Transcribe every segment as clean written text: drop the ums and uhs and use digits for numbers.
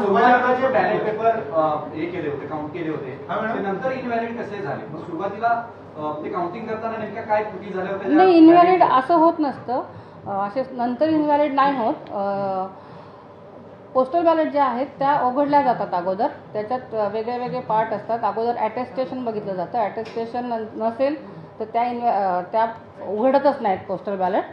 सुरुवातीला जे ballot paper हे केले होते, काउंट केले होते, ते नंतर इनव्हॅलिड कसे झाले? मग सुरुवातीला ते काउंटिंग करताना नेमक्या काय त्रुटी झाल्या होत्या? नाही, इनव्हॅलिड असं होत नसतं, असे नंतर इनव्हॅलिड नाही होत. पोस्टल बॅलेट ज्या आहेत त्या उघडल्या जातात अगोदर, त्याच्यात वेगळे वेगळे पार्ट असतात. अगोदर अटेस्टेशन बघितलं जातं, अटेस्टेशन नसेल तर त्या उघडतच नाहीत पोस्टल बॅलेट.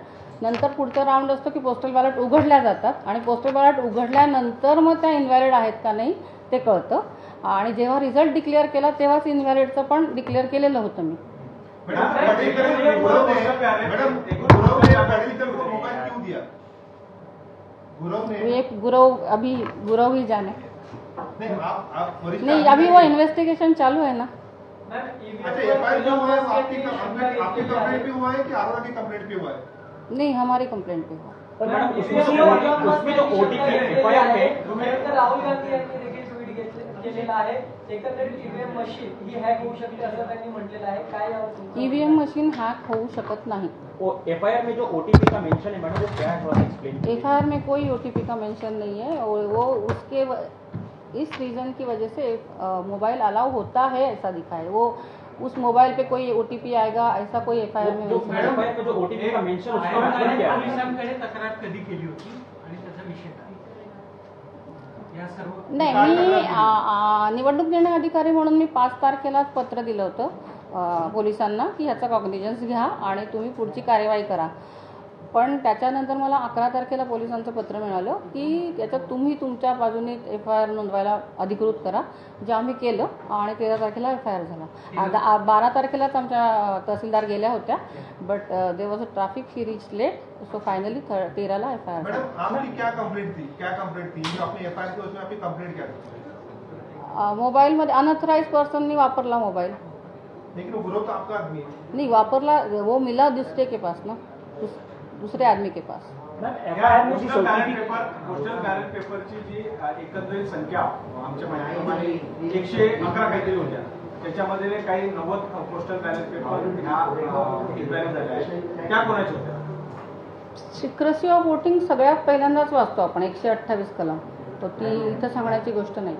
नंतर पुढचा राऊंड असतो की पोस्टल बॅलेट उघडल्या जातात आणि पोस्टल बॅलेट उघडल्यानंतर मग त्या इनव्हॅलिड आहेत का नाही ते कळतं. आणि जेव्हा रिझल्ट डिक्लेअर केला तेव्हाच इनव्हॅलिडचं पण डिक्लेअर केलेलं होतं मी. गुरव अभी गुरव ही जाने नहीं, अभी वो इन्वेस्टिगेशन चालू है ना. नहीं, हमारी कंप्लेंट पे हुआ. उसमें जो ओटीपी एफआईआर में राहुल गांधी यांनी देखील ट्विट केलेलं आहे, एकंदरीत ईव्हीएम मशीन ही हॅक होऊ शकते असं त्यांनी म्हटलेलं आहे. काय यावर? ईवीएम मशीन हॅक होऊ शकत नाही. एफआईआर में जो ओटीपी का मेंशन है मैडम, वो क्या है थोड़ा एक्सप्लेन. एफआईआर में कोई ओटीपी का मेंशन नहीं है और वो उसके इस रीज़न की वजह से मोबाइल अलाउ होता है ऐसा दिखा है. वो उस मोबाइल पे कोई ओटीपी आएगा ऐसा कोई एफआईआर में जो मैडम में जो ओटीपी का मेंशन उसका मतलब क्या है? पोलिसांकडे तक्रार कधी केली होती आणि त्याचा विषय काय? या सर्व नाही, मी निवडणूक निर्णय अधिकारी म्हणून मी 5 तारखेलाच पत्र दिलं होतं पोलिसांना की ह्याचा कॉग्निजन्स घ्या आणि तुम्ही पुढची कार्यवाही करा. पण त्याच्यानंतर मला 11 तारखेला पोलिसांचं पत्र मिळालं की त्याच्यात तुम्ही तुमच्या बाजूने एफआयआर नोंदवायला अधिकृत करा, जे आम्ही केलं आणि 13 तारखेला एफआयआर झाला. 12 तारखेलाच आमच्या तहसीलदार गेल्या होत्या, but there was a traffic she reach late, so finally 13ला एफआईआर. मैडम आपकी क्या कंप्लेंट थी जो आपने एफआईआर की, उसमें आपकी कंप्लेंट क्या थी? मोबाईल मध्ये अनऑथराइज पर्सननी वापरला मोबाईल. लेकिन वो ग्रुप तो आपका आदमी है. नहीं, वापरला वो मिला दूसरे के पास ना, दूसरे आदमी के पास. पोस्टल बॅलेट पेपरची जी एकंदरीत संख्या आमच्या माहितीप्रमाणे 111 काहीतरी होत्या, त्याच्यामध्ये काही 90 पोस्टल बॅलेट पेपर ह्या इन्व्हॅलिड झाल्या आहेत. त्या कोणाच्या होत्या? सिक्रेसी ऑफ वोटिंग सगळ्यात पहिल्यांदाच वाचतो आपण 128 कलम, तो ती इथं सांगण्याची गोष्ट नाही.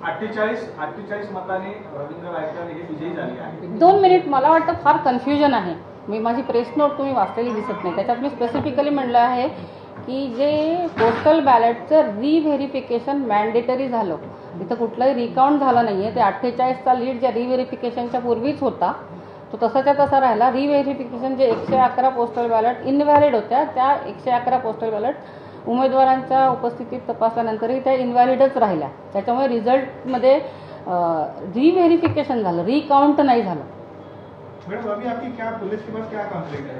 48 मताने रवींद्र गायकवाड हे विजयी झाले आहेत. 2 मिनिट, मला वाटतं फार कन्फ्युजन आहे. मी माझी प्रेस नोट तुम्ही वाचलेली दिसत नाही, त्याच्यात मी स्पेसिफिकली म्हणलं आहे की जे पोस्टल बॅलेटचं रिव्हेरिफिकेशन मॅन्डेटरी झालं, तिथं कुठलाही रिकाउंट झाला नाही आहे. ते 48चा लीड ज्या रिव्हेरिफिकेशनच्या पूर्वीच होता तो तसाच्या तसा राहिला. रिव्हेरिफिकेशन जे 111 पोस्टल बॅलेट इनव्हॅलिड होत्या, त्या 111 पोस्टल बॅलेट उमेदवारांच्या उपस्थितीत तपासल्यानंतरही त्या इनव्हॅलिडच राहिल्या. त्याच्यामुळे रिझल्टमध्ये रिव्हेरिफिकेशन झालं, रिकाउंट नाही झालं. मैडम अभी आपकी क्या पुलिस के पास क्या कंप्लेंट है?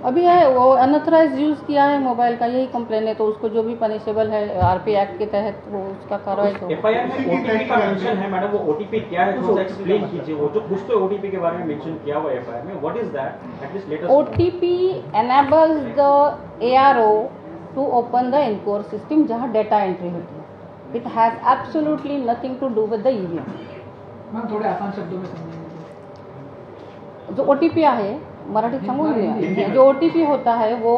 अभी है वो अनऑथराइज यूज़ किया है मोबाइल का, यही कंप्लेन है. तो उसको जो भी पनिशेबल है आरपी एक्ट के तहत वो उसका कार्रवाई हो. एफआईआर में ओटीपी का मेंशन है मैडम, वो ओटीपी क्या है थोड़ा एक्सप्लेन कीजिए. वो जो कुछ तो ओटीपी के बारे में मेंशन किया हुआ है एफआईआर में, what is that? At least let us. OTP enables the ARO to open the encore system जहाँ डेटा एंट्री होती है. It has absolutely nothing to do with the EVM. Ma'am थोड़े आसान शब्दों में समझाइए. जो ओटीपी है, मराठी समझ लिया, जो ओटीपी होता है वो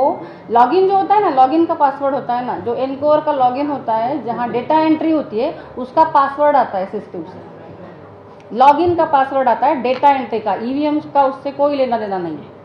लॉगिन जो होता है ना, लॉगिन का पासवर्ड होता है ना, जो एनकोर का लॉगिन होता है जहाँ डेटा एंट्री होती है उसका पासवर्ड आता है सिस्टम से. लॉगिन का पासवर्ड आता है डेटा एंट्री का, ईवीएम का उससे कोई लेना देना नहीं है.